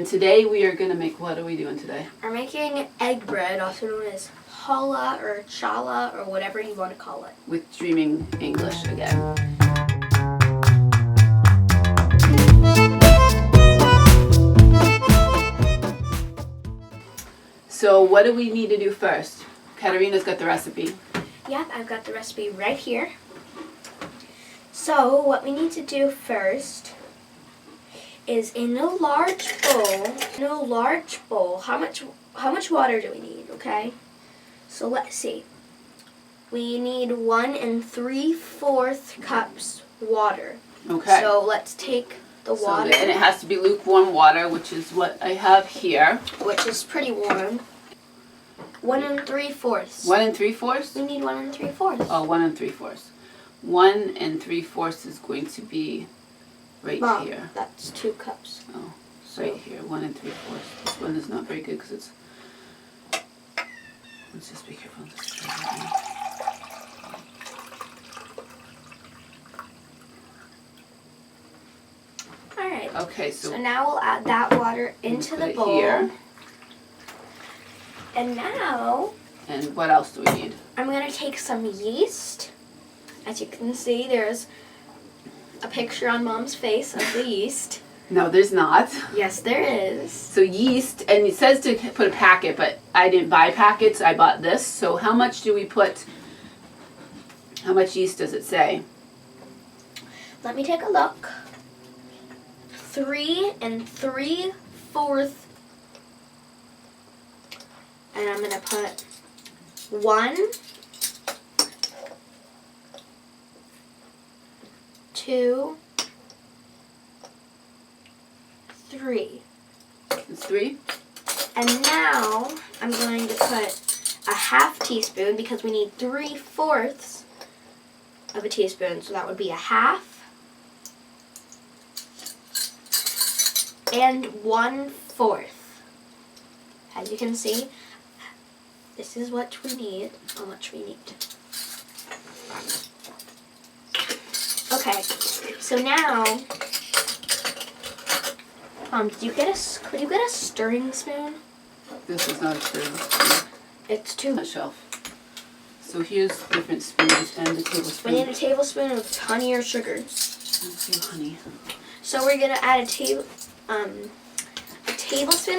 And today we are going to make, what are we doing today? We're making egg bread, also known as challah or challah or whatever you want to call it. With Dreaming English again. So what do we need to do first? Katerina's got the recipe. Yep, I've got the recipe right here. So what we need to do first is in a large bowl, how much water do we need, okay? So let's see. We need 1 3/4 cups water. Okay. So let's take the water. And it has to be lukewarm water, which is what I have here. Which is pretty warm. 1 3/4. 1 3/4? We need 1 3/4. Oh, 1 3/4. 1 3/4 is going to be right Mom, here. That's 2 cups. Oh, right here. 1 3/4. This one is not very good because it's. Let's just be careful. Alright. Okay, So now we'll add that water into the bowl. Here. And now. And what else do we need? I'm going to take some yeast. As you can see, there's a picture on Mom's face of the yeast. No, there's not. Yes, there is. So yeast, and it says to put a packet, but I didn't buy packets. I bought this. So how much do we put? How much yeast does it say? Let me take a look. 3 3/4. And I'm going to put 1, 2, 3. It's 3? And now I'm going to put a ½ teaspoon because we need 3/4 of a teaspoon. So that would be a half. And 1/4. As you can see, this is what we need, how much we need. Okay, so now, could you get a stirring spoon? This is not a stirring spoon. It's too. On the shelf. So here's different spoons and a tablespoon. We need a tablespoon of honey or sugar. Let's do honey. So we're gonna add a tablespoon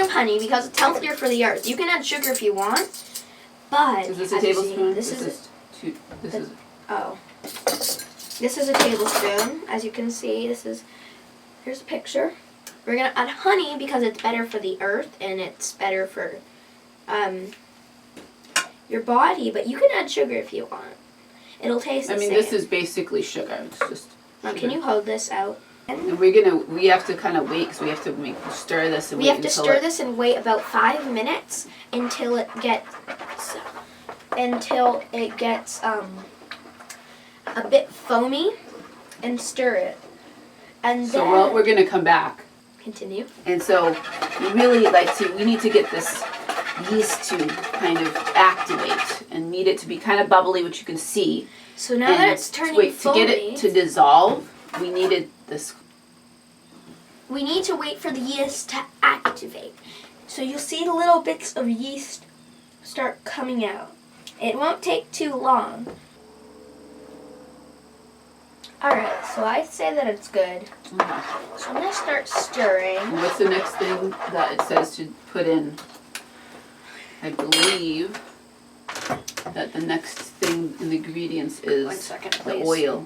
of honey because it's healthier for the earth. You can add sugar if you want, but is this a tablespoon? This is a tablespoon. As you can see, here's a picture. We're gonna add honey because it's better for the earth and it's better for your body. But you can add sugar if you want. It'll taste the same. This is basically sugar. It's just. Now, can you hold this out? And we have to kind of wait because we have to stir this and wait. We have to stir this and wait about 5 minutes until it gets a bit foamy, and stir it. And then we're gonna come back. Continue. And so we need to get this yeast to kind of activate and need it to be kind of bubbly, which you can see. So now that it's turning foamy, to get it to dissolve, we needed this. We need to wait for the yeast to activate. So you'll see the little bits of yeast start coming out. It won't take too long. Alright, so I say that it's good. Mm-hmm. So I'm going to start stirring. And what's the next thing that it says to put in? I believe that the next thing in the ingredients is 1 second, the please. oil.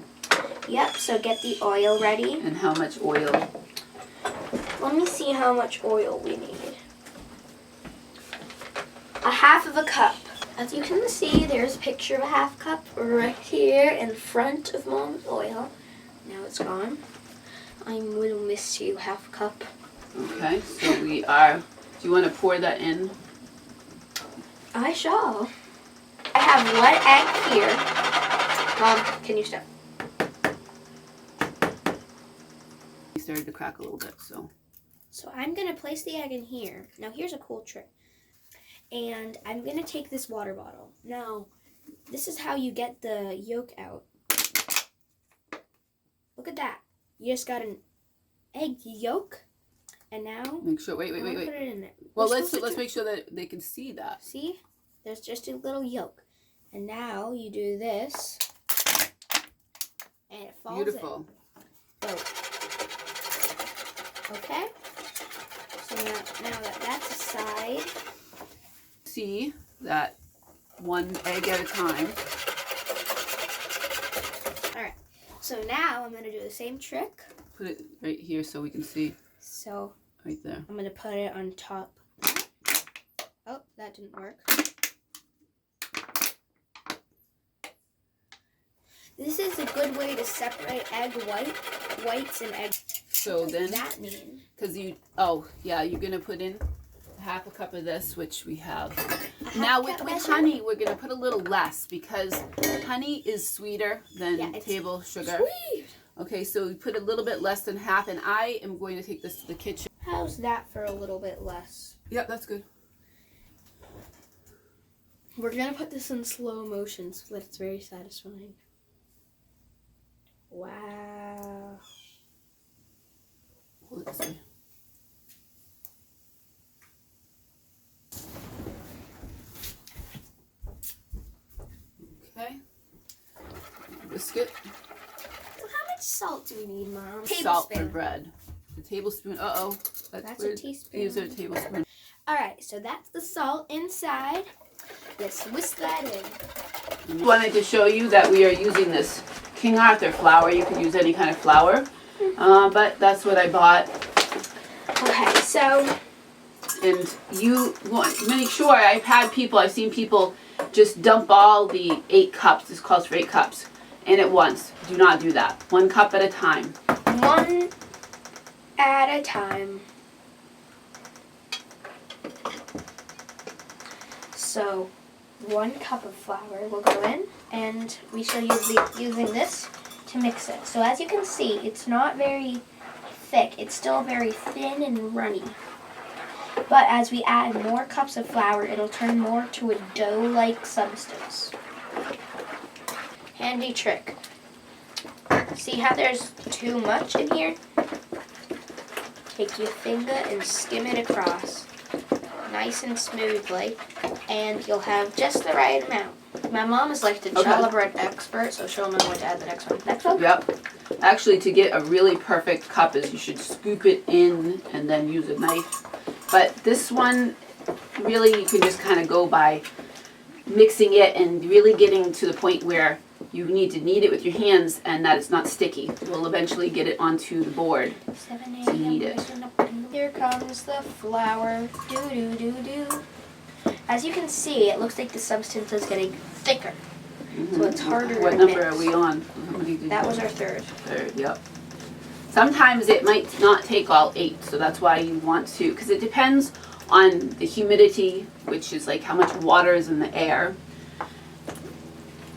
Yep, so get the oil ready. And how much oil? Let me see how much oil we need. A ½ cup. As you can see, there's a picture of a ½ cup right here in front of Mom's oil. Now it's gone. I will miss you, ½ cup. Okay, so we are. Do you want to pour that in? I shall. I have 1 egg here. Mom, can you stop? We started to crack a little bit, so. So I'm going to place the egg in here. Now here's a cool trick. And I'm going to take this water bottle. Now, this is how you get the yolk out. Look at that. You just got an egg yolk And now, Make sure. Wait. put it in there. Well, We're let's supposed to- make sure that they can see that. See? There's just a little yolk. And now you do this. And it falls Beautiful. in. Oh. Okay? So now that that's aside. See that one egg at a time. Alright. So now I'm going to do the same trick. Put it right here so we can see. So Right there. I'm going to put it on top. Oh, that didn't work. This is a good way to separate egg whites and egg. So What then, does that mean? because you're gonna put in half a cup of this, which we have. A Now half cup with measure? honey, we're gonna put a little less because honey is sweeter than Yeah, it's table sugar. Sweet. Okay, so we put a little bit less than half, and I am going to take this to the kitchen. How's that for a little bit less? Yep, that's good. We're going to put this in slow motion so that it's very satisfying. Wow. Hold it this way. Okay. Whisk it. How much salt do we need, Mom? Salt for bread. A tablespoon. That's a teaspoon. Use a tablespoon. Alright, so that's the salt inside. Let's whisk that in. I wanted to show you that we are using this King Arthur flour. You could use any kind of flour, but that's what I bought. Okay, so And you want to make sure, I've seen people just dump all the 8 cups, this calls for 8 cups, in at once. Do not do that. 1 cup at a time. one at a time. So 1 cup of flour will go in, and we shall use using this to mix it. So as you can see, it's not very thick. It's still very thin and runny. But as we add more cups of flour, it'll turn more to a dough-like substance. Handy trick. See how there's too much in here? Take your finger and skim it across, nice and smoothly, and you'll have just the right amount. My mom is like the Challah bread expert, so she'll know what to add the next one. Next one? Yep. Actually, to get a really perfect cup is you should scoop it in and then use a knife. But this one, really, you can just kind of go by mixing it and really getting to the point where you need to knead it with your hands and that it's not sticky. We'll eventually get it onto the board. 7 to knead it. Here comes the flour. Do do do do. As you can see, it looks like the substance is getting thicker, so it's harder What to number mix. are we on? How many did That you- was our third. Third, yep. Sometimes it might not take all 8, so that's why you want to, because it depends on the humidity, which is like how much water is in the air.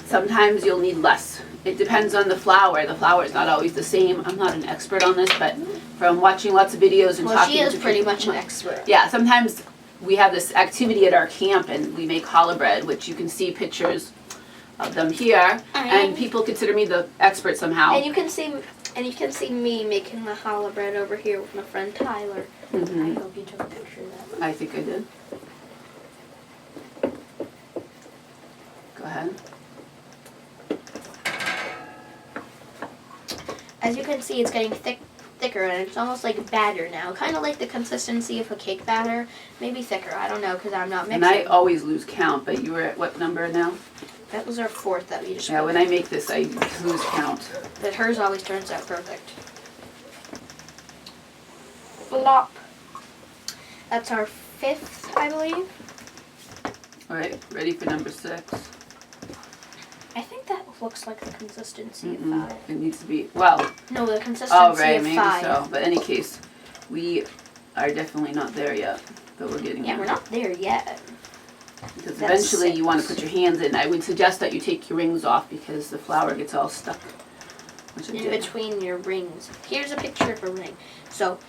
Sometimes you'll need less. It depends on the flour. The flour is not always the same. I'm not an expert on this, but from watching lots of videos and Well, talking she is to pretty people- much an expert. Yeah, sometimes we have this activity at our camp and we make challah bread, which you can see pictures of them here, and people consider me the expert somehow. And you can see me making the challah bread over here with my friend Tyler. Mhm. I hope you took a picture of that. I think I did. Go ahead. As you can see, it's getting thicker, and it's almost like batter now. Kind of like the consistency of a cake batter. Maybe thicker. I don't know, because I'm not mixing. And I always lose count, but you were at what number now? That was our fourth that we just Yeah, put when I make this, I lose count. But hers always turns out perfect. Flop. That's our 5th, I believe. All right, ready for number 6? I think that looks like the consistency of Mm-mm. 5. It needs to be, well, No, the consistency oh right, of maybe 5. so. But in any case, we are definitely not there yet, but we're getting Yeah, there. we're not there yet. Because That's eventually you want to 6. put your hands in. I would suggest that you take your rings off because the flour gets all stuck. Which it In did. between your rings. Here's a picture of a ring. So,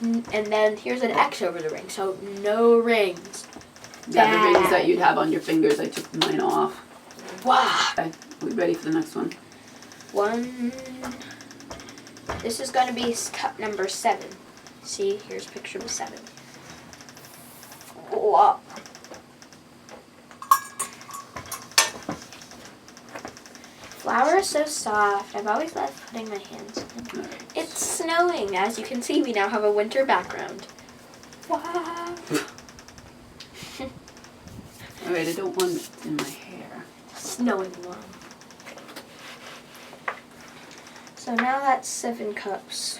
and then here's an X over the ring. So, no rings. Yeah, the rings Bad. that you'd have on your fingers, I took mine off. Wow. Okay, we ready for the next one? 1. This is going to be cup number 7. See, here's a picture of a 7. Whoa. Flour is so soft. I've always loved putting my hands in it. It's snowing. As you can see, we now have a winter background. Wow. Alright, I don't want it in my hair. Snowing one. So now that's 7 cups.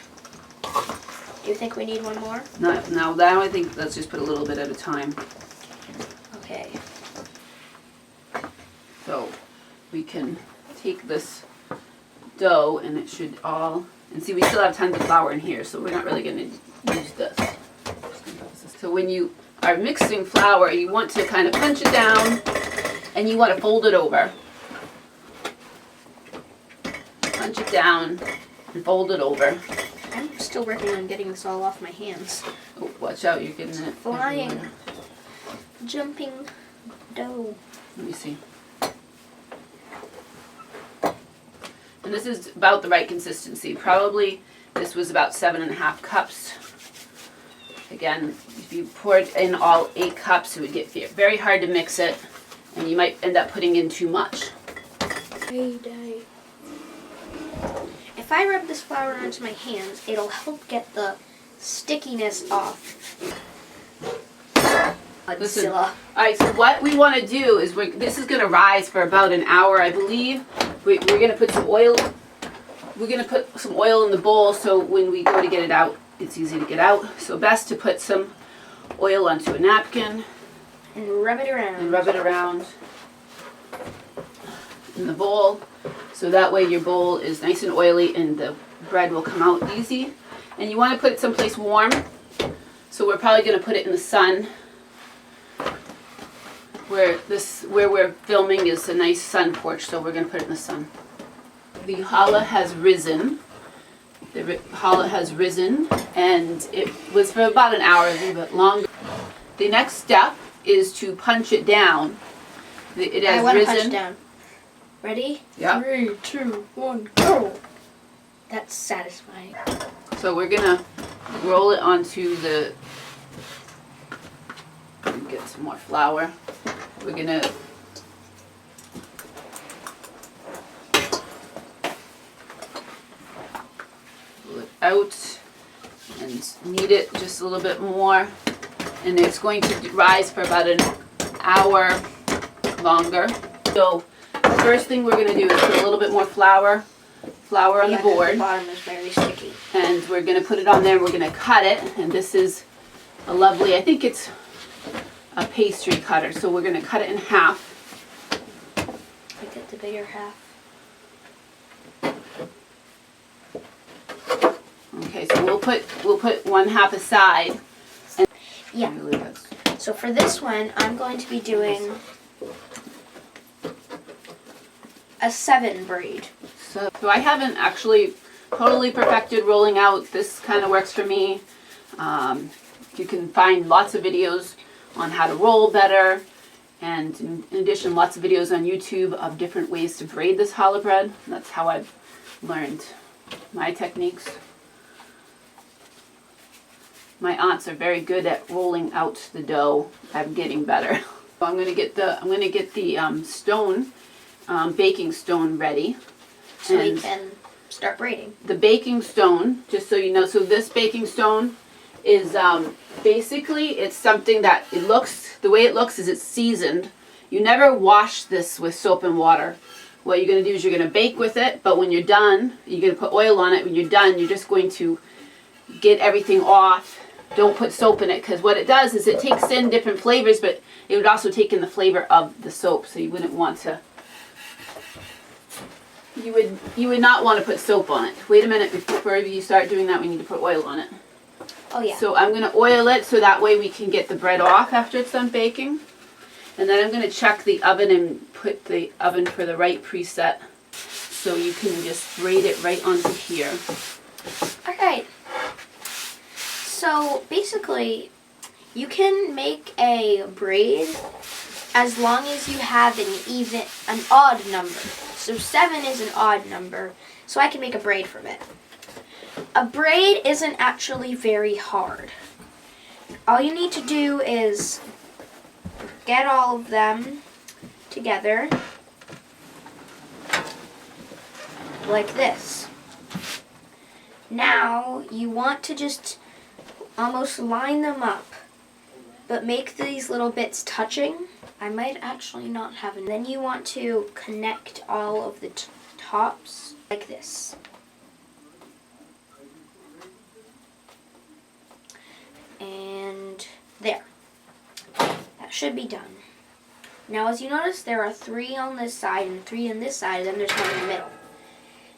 Do you think we need one more? No, now I think let's just put a little bit at a time. Okay. So we can take this dough and it should all, and see we still have tons of flour in here, so we're not really going to use this. So when you are mixing flour, you want to kind of punch it down and you want to fold it over. Punch it down and fold it over. I'm still working on getting this all off my hands. Oh, watch out, you're getting it Flying. everywhere. Jumping dough. Let me see. And this is about the right consistency. Probably this was about 7.5 cups. Again, if you poured in all 8 cups, it would get very hard to mix it, and you might end up putting in too much. Payday. If I rub this flour onto my hands, it'll help get the stickiness off. Listen, all right, so what we want to do is this is going to rise for about an hour, I believe. We're going to put some oil. We're going to put some oil in the bowl so when we go to get it out, it's easy to get out. So best to put some oil onto a napkin and rub it around. In the bowl. So that way your bowl is nice and oily and the bread will come out easy. And you want to put it someplace warm. So we're probably going to put it in the sun. Where we're filming is a nice sun porch, so we're going to put it in the sun. The challah has risen. The challah has risen, and it was for about an hour, a little bit longer. The next step is to punch it down. It has I want to risen. punch down. Ready? Yeah. 3, 2, 1, go! That's satisfying. So we're gonna roll it onto the. Get some more flour. We're gonna pull it out and knead it just a little bit more, and it's going to rise for about an hour longer. So the first thing we're going to do is put a little bit more flour on the board. The bottom is very sticky. And we're going to put it on there and we're going to cut it. And this is a lovely, I think it's a pastry cutter. So we're going to cut it in half. I get the bigger half. Okay, so we'll put one half aside. And yeah. So for this one, I'm going to be doing a 7 braid. So I haven't actually totally perfected rolling out. This kind of works for me. You can find lots of videos on how to roll better, and in addition, lots of videos on YouTube of different ways to braid this challah bread. That's how I've learned my techniques. My aunts are very good at rolling out the dough. I'm getting better. So I'm going to get the stone, baking stone ready. So we can start braiding. The baking stone, just so you know, so this baking stone is basically, it's something that the way it looks is it's seasoned. You never wash this with soap and water. What you're going to do is you're going to bake with it, but when you're done, you're going to put oil on it. When you're done, you're just going to get everything off. Don't put soap in it, because what it does is it takes in different flavors, but it would also take in the flavor of the soap, so you wouldn't want to. You would not want to put soap on it. Wait a minute, before you start doing that, we need to put oil on it. Oh yeah. So I'm going to oil it so that way we can get the bread off after it's done baking. And then I'm going to check the oven and put the oven for the right preset, so you can just braid it right onto here. Alright. So basically, you can make a braid as long as you have an odd number. So 7 is an odd number, so I can make a braid from it. A braid isn't actually very hard. All you need to do is get all of them together like this. Now you want to just almost line them up, but make these little bits touching. I might actually not have it. Then you want to connect all of the tops like this. And there. That should be done. Now as you notice, there are 3 on this side and 3 on this side, and then there's one in the middle.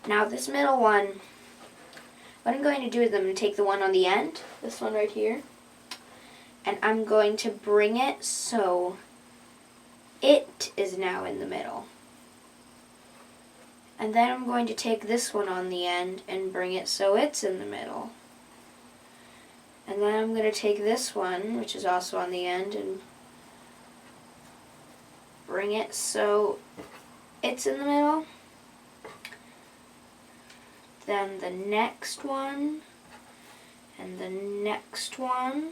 Now this middle one, what I'm going to do is I'm going to take the one on the end, this one right here, and I'm going to bring it so it is now in the middle. And then I'm going to take this one on the end and bring it so it's in the middle. And then I'm going to take this one, which is also on the end, and bring it so it's in the middle. Then the next one, and the next one,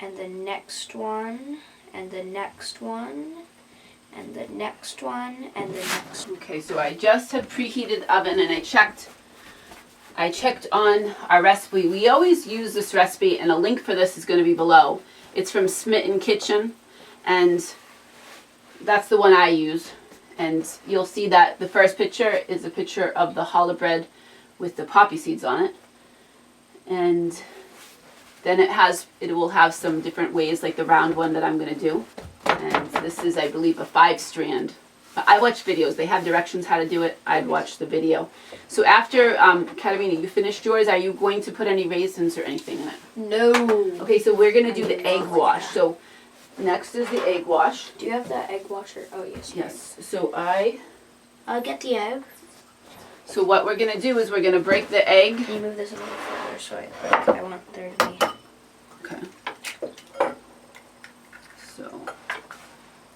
and the next one, and the next one, and the next one, and the next one. Okay, so I just have preheated the oven and I checked on our recipe. We always use this recipe, and a link for this is going to be below. It's from Smitten Kitchen, and that's the one I use. And you'll see that the first picture is a picture of the challah bread with the poppy seeds on it. And then it will have some different ways, like the round one that I'm going to do. And this is, I believe, a 5-strand. I watch videos. They have directions how to do it. I'd watch the video. So after, Katerina, you finished yours, are you going to put any raisins or anything in it? No. Okay, so we're going to do the egg wash. So next is the egg wash. Do you have the egg washer? Oh, yes. Yes. So I'll get the egg. So what we're going to do is we're going to break the egg. Can you move this a little further so I want there to be. Okay.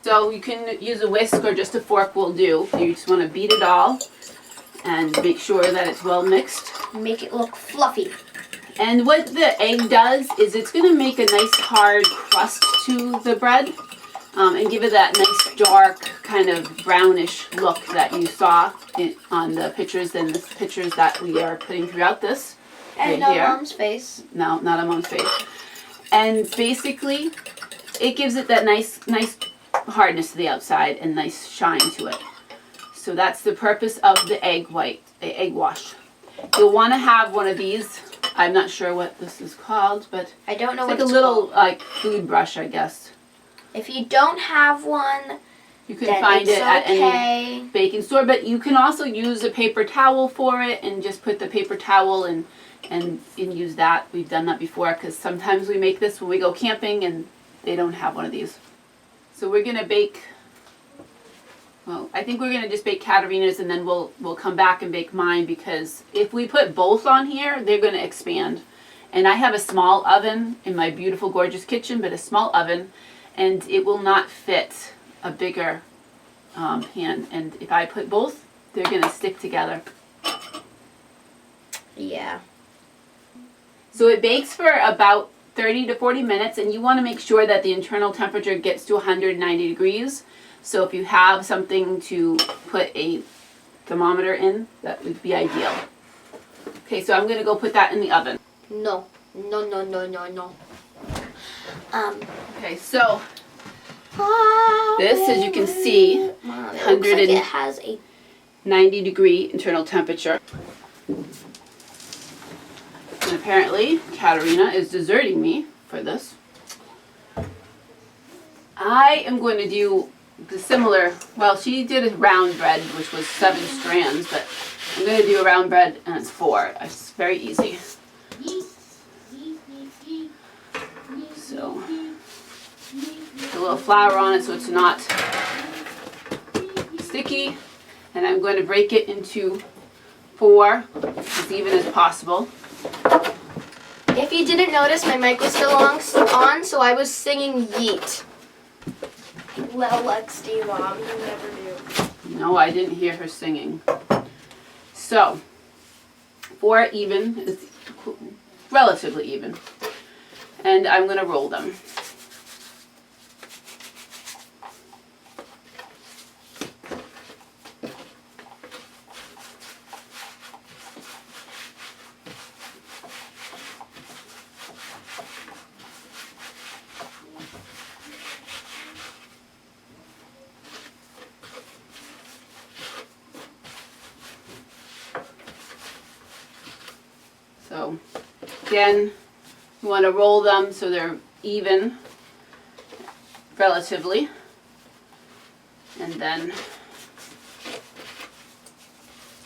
So you can use a whisk or just a fork will do. You just want to beat it all and make sure that it's well mixed. Make it look fluffy. And what the egg does is it's going to make a nice hard crust to the bread and give it that nice dark kind of brownish look that you saw on the pictures and the pictures that we are putting throughout this. And right here. Mom's face. No, not on Mom's face. And basically, it gives it that nice hardness to the outside and nice shine to it. So that's the purpose of the egg wash. You'll want to have one of these. I'm not sure what this is called, but I don't know it's what like a little like food brush, I guess. If you don't have one, you can find it at any baking store, but you can also use a paper towel for it and just put the paper towel and use that. We've done that before because sometimes we make this when we go camping and they don't have one of these. So we're gonna bake. Well, I think we're gonna just bake Katerina's and then we'll come back and bake mine, because if we put both on here, they're gonna expand. And I have a small oven in my beautiful, gorgeous kitchen, but a small oven, and it will not fit a bigger pan. And if I put both, they're gonna stick together. Yeah. So it bakes for about 30 to 40 minutes, and you want to make sure that the internal temperature gets to 190 degrees. So if you have something to put a thermometer in, that would be ideal. Okay, so I'm going to go put that in the oven. No. Okay, so this, as you can see, Mom, it looks like it has a 90 degree internal temperature. And apparently, Katerina is deserting me for this. I am going to do the similar, well, she did a round bread, which was 7 strands, but I'm going to do a round bread, and it's 4. It's very easy. So, put a little flour on it so it's not sticky, and I'm going to break it into 4, as even as possible. If you didn't notice, my mic was still on, so I was singing Yeet. Little Lexi Mom, you never knew. No, I didn't hear her singing. So, 4 even, it's relatively even. And I'm going to roll them. So again, you want to roll them so they're even relatively.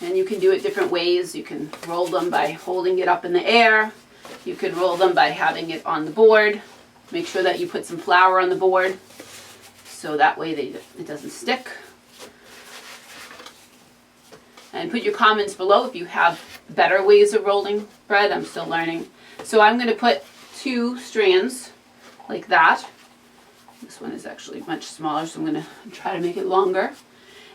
And you can do it different ways. You can roll them by holding it up in the air. You can roll them by having it on the board. Make sure that you put some flour on the board so that way it doesn't stick. And put your comments below if you have better ways of rolling bread. I'm still learning. So I'm going to put 2 strands like that. This one is actually much smaller, so I'm going to try to make it longer.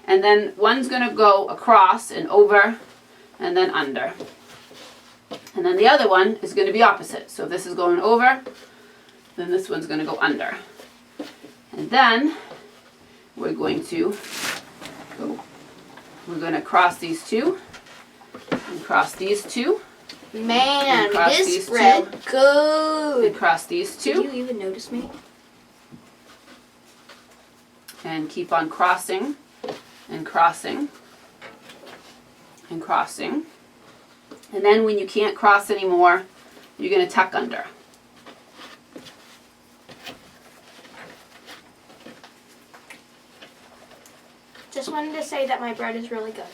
And then one's going to go across and over and then under. And then the other one is going to be opposite. So if this is going over, then this one's going to go under. And then we're going to cross these 2 and cross these 2. Man, this bread good. And cross these 2. Did you even notice me? And keep on crossing and crossing and crossing. And then when you can't cross anymore, you're going to tuck under. Just wanted to say that my bread is really good.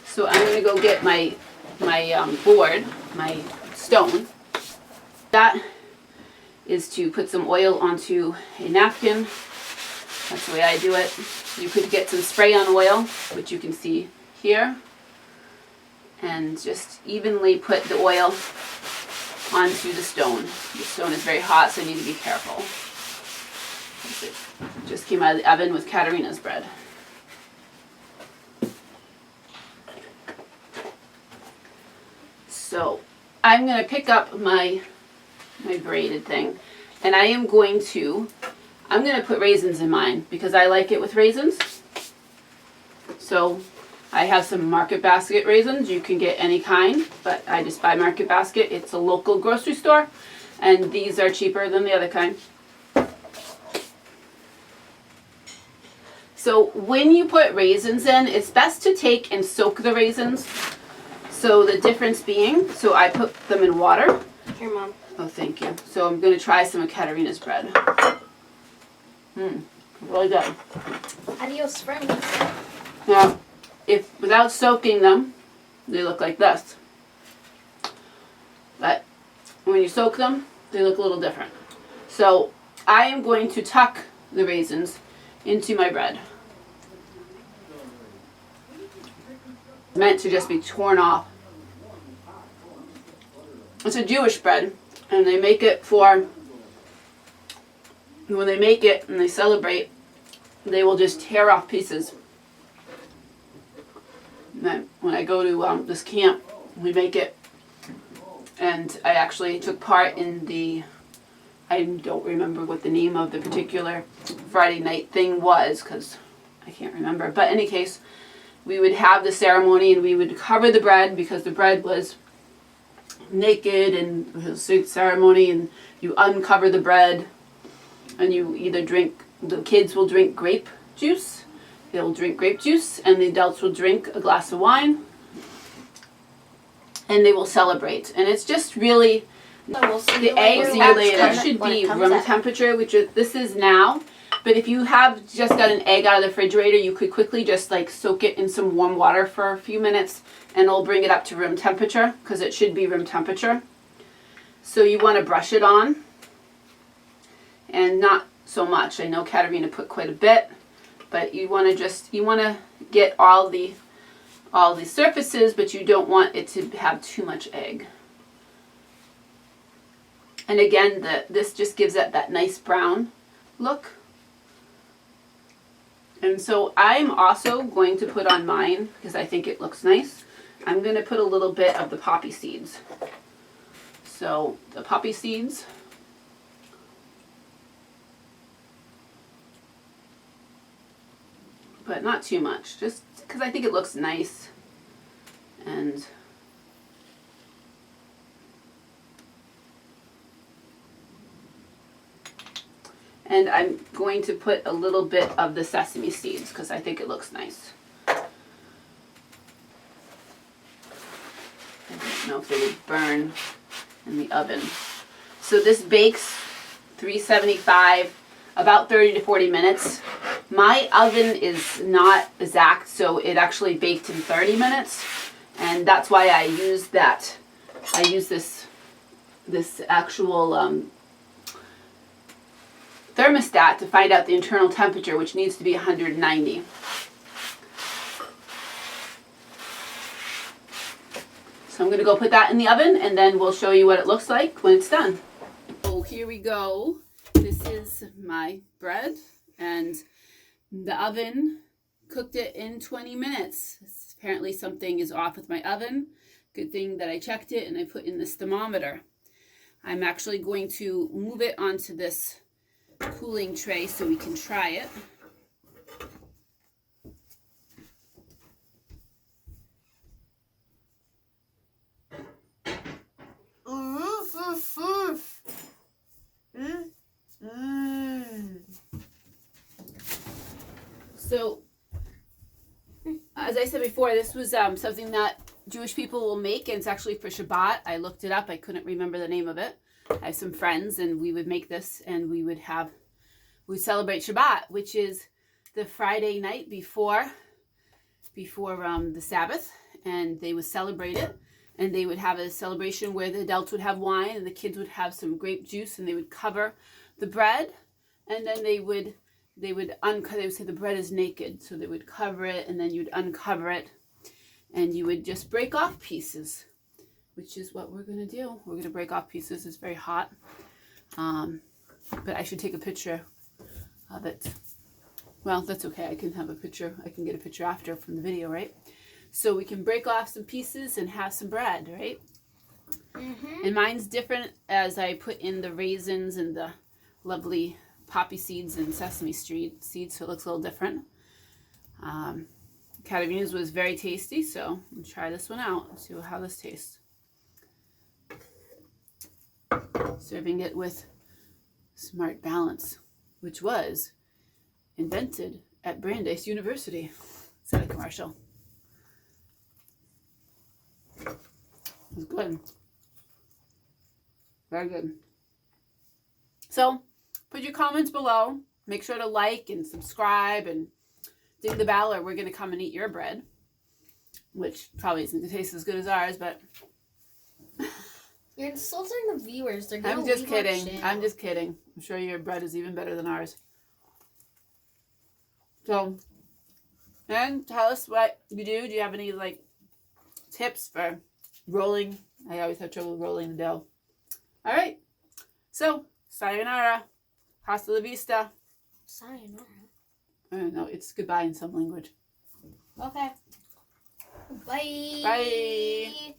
So I'm going to go get my board, my stone. That is to put some oil onto a napkin. That's the way I do it. You could get some spray on oil, which you can see here. And just evenly put the oil onto the stone. The stone is very hot, so you need to be careful. It just came out of the oven with Katerina's bread. So I'm going to pick up my braided thing, and I'm going to put raisins in mine because I like it with raisins. So I have some Market Basket raisins. You can get any kind, but I just buy Market Basket. It's a local grocery store, and these are cheaper than the other kind. So when you put raisins in, it's best to take and soak the raisins. So the difference being, so I put them in water. Here, Mom. Oh, thank you. So I'm going to try some of Katerina's bread. Really good. Adios, friends. Now, if without soaking them, they look like this. But when you soak them, they look a little different. So I am going to tuck the raisins into my bread. It's meant to just be torn off. It's a Jewish bread, and they make it for, when they make it and they celebrate, they will just tear off pieces. And then when I go to this camp, we make it, and I actually took part in the, I don't remember what the name of the particular Friday night thing was, because I can't remember, but in any case, we would have the ceremony and we would cover the bread because the bread was naked, and it was a ceremony, and you uncover the bread and you either drink, the kids will drink grape juice, they'll drink grape juice, and the adults will drink a glass of wine, and they will celebrate. And it's just really, the eggs should be room temperature, which is, this is now. But if you have just got an egg out of the refrigerator, you could quickly just like soak it in some warm water for a few minutes, and it'll bring it up to room temperature, because it should be room temperature. So you want to brush it on, and not so much. I know Katerina put quite a bit, but you want to get all the surfaces, but you don't want it to have too much egg. And again, this just gives it that nice brown look. And so I'm also going to put on mine, because I think it looks nice, I'm going to put a little bit of the poppy seeds. So the poppy seeds, but not too much, just because I think it looks nice. And I'm going to put a little bit of the sesame seeds because I think it looks nice. I don't know if they would burn in the oven. So this bakes 375, about 30 to 40 minutes. My oven is not exact, so it actually baked in 30 minutes. And that's why I use that. I use this actual thermostat to find out the internal temperature, which needs to be 190. So I'm going to go put that in the oven, and then we'll show you what it looks like when it's done. Oh, here we go. This is my bread, and the oven cooked it in 20 minutes. Apparently something is off with my oven. Good thing that I checked it and I put in this thermometer. I'm actually going to move it onto this cooling tray so we can try it. So, as I said before, this was something that Jewish people will make, and it's actually for Shabbat. I looked it up. I couldn't remember the name of it. I have some friends, and we would make this, and we'd celebrate Shabbat, which is the Friday night before the Sabbath, and they would celebrate it, and they would have a celebration where the adults would have wine, and the kids would have some grape juice, and they would cover the bread, and then they would say the bread is naked, so they would cover it, and then you'd uncover it, and you would just break off pieces, which is what we're going to do. We're going to break off pieces. It's very hot, but I should take a picture of it. Well, that's okay. I can get a picture after from the video, right? So we can break off some pieces and have some bread, right? Mm-hmm. And mine's different as I put in the raisins and the lovely poppy seeds and sesame seeds, so it looks a little different. Katerina's was very tasty, so we'll try this one out and see how this tastes. Serving it with Smart Balance, which was invented at Brandeis University. Is that a commercial? It's good. Very good. So, put your comments below. Make sure to like and subscribe and ding the bell, or we're going to come and eat your bread, which probably isn't going to taste as good as ours, but... You're insulting the viewers. They're going to I'm just kidding. I'm just kidding. I'm sure your bread is even better than ours. So, and tell us what you do. Do you have any, tips for rolling? I always have trouble rolling the dough. All right. So, sayonara. Hasta la vista. Sayonara. No, it's goodbye in some language. Okay. Bye. Bye.